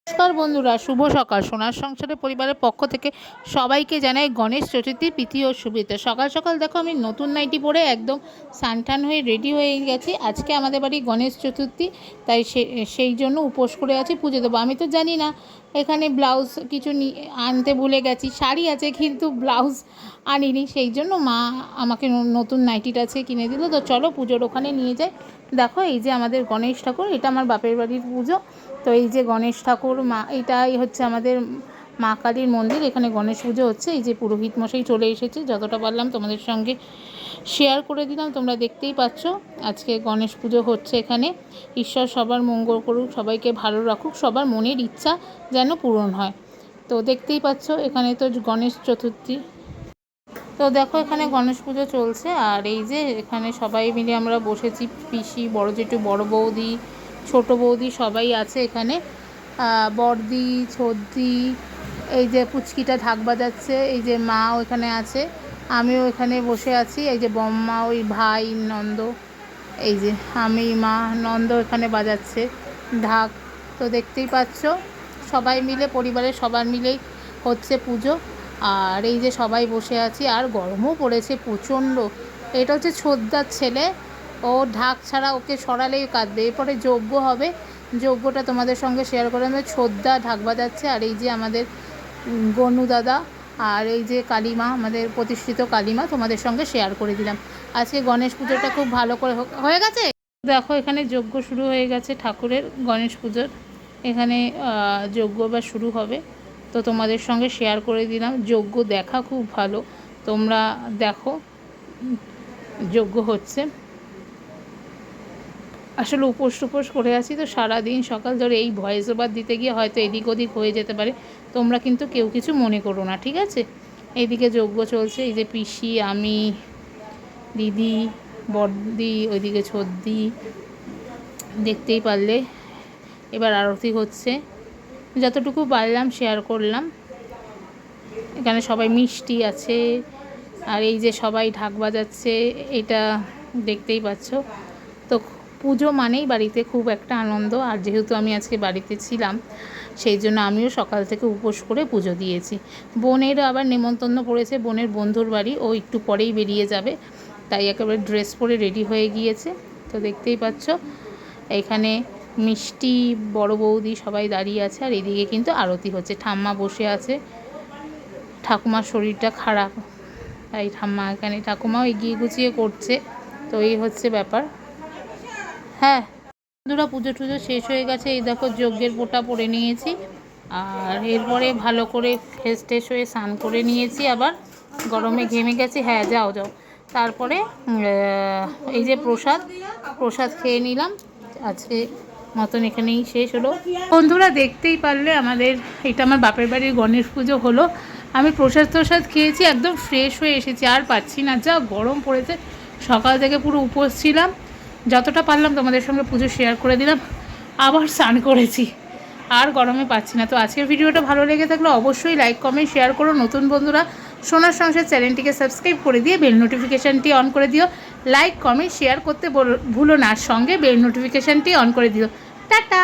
নমস্কার বন্ধুরা, শুভ সকাল। সোনার সংসারে পরিবারের পক্ষ থেকে সবাইকে জানাই গণেশ চতুর্থীর প্রীতি ও শুভেচ্ছা। সকাল সকাল দেখো আমি নতুন নাইটি পরে একদম সানটান হয়ে রেডি হয়ে গেছি। আজকে আমাদের বাড়ি গণেশ চতুর্থী, তাই সেই জন্য উপোস করে আছি, পুজো দেবো। আমি তো জানি না, এখানে ব্লাউজ কিছু আনতে ভুলে গেছি। শাড়ি আছে কিন্তু ব্লাউজ আনিনি, সেই জন্য মা আমাকে নতুন নাইটিটা আছে কিনে দিল। তো চলো পুজোর ওখানে নিয়ে যাই। দেখো এই যে আমাদের গণেশ ঠাকুর, এটা আমার বাপের বাড়ির পুজো। তো এই যে গণেশ ঠাকুর, মা এটাই হচ্ছে আমাদের মা কালীর মন্দির। এখানে গণেশ পুজো হচ্ছে। এই যে পুরোহিত মশাই চলে এসেছে, যতটা পারলাম তোমাদের সঙ্গে শেয়ার করে দিলাম। তোমরা দেখতেই পাচ্ছ আজকে গণেশ পুজো হচ্ছে এখানে। ঈশ্বর সবার মঙ্গল করুক, সবাইকে ভালো রাখুক, সবার মনের ইচ্ছা যেন পূরণ হয়। তো দেখতেই পাচ্ছ এখানে তো গণেশ চতুর্থী। তো দেখো এখানে গণেশ পুজো চলছে, আর এই যে এখানে সবাই মিলে আমরা বসেছি। পিসি, বড় জেঠু, বড় বৌদি, ছোট বৌদি সবাই আছে এখানে। বড়দি, ছোটদি, এই যে পুচকিটা ঢাক বাজাচ্ছে। এই যে মা ওখানে আছে, আমিও এখানে বসে আছি। এই যে বম্মা, ওই ভাই নন্দ, এই যে আমি, মা, নন্দ এখানে বাজাচ্ছে ঢাক। তো দেখতেই পাচ্ছ সবাই মিলে, পরিবারের সবার মিলেই হচ্ছে পুজো। আর এই যে সবাই বসে আছি, আর গরমও পড়েছে প্রচণ্ড। এটা হচ্ছে ছোদ্দার ছেলে, ও ঢাক ছাড়া ওকে সরালেই কাঁদবে। এরপরে যজ্ঞ হবে, যজ্ঞটা তোমাদের সঙ্গে শেয়ার করে। আমাদের ছোদ্দা ঢাক বাজাচ্ছে, আর এই যে আমাদের গনু দাদা, আর এই যে কালীমা, আমাদের প্রতিষ্ঠিত কালীমা, তোমাদের সঙ্গে শেয়ার করে দিলাম। আজকে গণেশ পুজোটা খুব ভালো করে হয়ে গেছে। দেখো এখানে যজ্ঞ শুরু হয়ে গেছে ঠাকুরের, গণেশ পুজোর এখানে যজ্ঞ বা শুরু হবে। তো তোমাদের সঙ্গে শেয়ার করে দিলাম। যজ্ঞ দেখা খুব ভালো, তোমরা দেখো যজ্ঞ হচ্ছে। আসলে উপোস করে আছি তো সারাদিন সকাল ধরে, এই ভয়েস ওভার দিতে গিয়ে হয়তো এদিক ওদিক হয়ে যেতে পারে। তোমরা কিন্তু কেউ কিছু মনে করো না, ঠিক আছে? এইদিকে যজ্ঞ চলছে। এই যে পিসি, আমি, দিদি, বড়দি, ওইদিকে ছোটদি, দেখতেই পারলে। এবার আরতি হচ্ছে, যতটুকু পারলাম শেয়ার করলাম। এখানে সবাই মিষ্টি আছে, আর এই যে সবাই ঢাক বাজাচ্ছে, এটা দেখতেই পাচ্ছ। তো পুজো মানেই বাড়িতে খুব একটা আনন্দ। আর যেহেতু আমি আজকে বাড়িতে ছিলাম, সেই জন্য আমিও সকাল থেকে উপোস করে পুজো দিয়েছি। বোনের আবার নেমন্তন্ন পড়েছে, বোনের বন্ধুর বাড়ি, ও একটু পরেই বেরিয়ে যাবে, তাই একেবারে ড্রেস পরে রেডি হয়ে গিয়েছে। তো দেখতেই পাচ্ছ এখানে মিষ্টি, বড় বৌদি সবাই দাঁড়িয়ে আছে, আর এদিকে কিন্তু আরতি হচ্ছে। ঠাম্মা বসে আছে, ঠাকুমার শরীরটা খারাপ, তাই ঠাম্মা এখানে, ঠাকুমাও এগিয়ে গুছিয়ে করছে। তো এই হচ্ছে ব্যাপার। হ্যাঁ বন্ধুরা, পুজো টুজো শেষ হয়ে গেছে। এই দেখো যজ্ঞের পোটা পরে নিয়েছি, আর এরপরে ভালো করে ফ্রেশ ট্রেশ হয়ে স্নান করে নিয়েছি। আবার গরমে ঘেমে গেছি। হ্যাঁ যাও যাও। তারপরে এই যে প্রসাদ খেয়ে নিলাম। আজকে মতন এখানেই শেষ হলো। বন্ধুরা দেখতেই পারলে আমাদের এটা আমার বাপের বাড়ির গণেশ পুজো হলো। আমি প্রসাদ খেয়েছি, একদম ফ্রেশ হয়ে এসেছি, আর পাচ্ছি না, যা গরম পড়েছে। সকাল থেকে পুরো উপোস ছিলাম, যতটা পারলাম তোমাদের সঙ্গে পুজো শেয়ার করে দিলাম। আবার স্নান করেছি, আর গরমে পাচ্ছি না। তো আজকের ভিডিওটা ভালো লেগে থাকলে অবশ্যই লাইক, কমেন্ট, শেয়ার করো। নতুন বন্ধুরা সোনার সংসার চ্যানেলটিকে সাবস্ক্রাইব করে দিয়ে বেল নোটিফিকেশানটি অন করে দিও। লাইক, কমেন্ট, শেয়ার করতে ভুলো না, সঙ্গে বেল নোটিফিকেশানটি অন করে দিও। টাটা।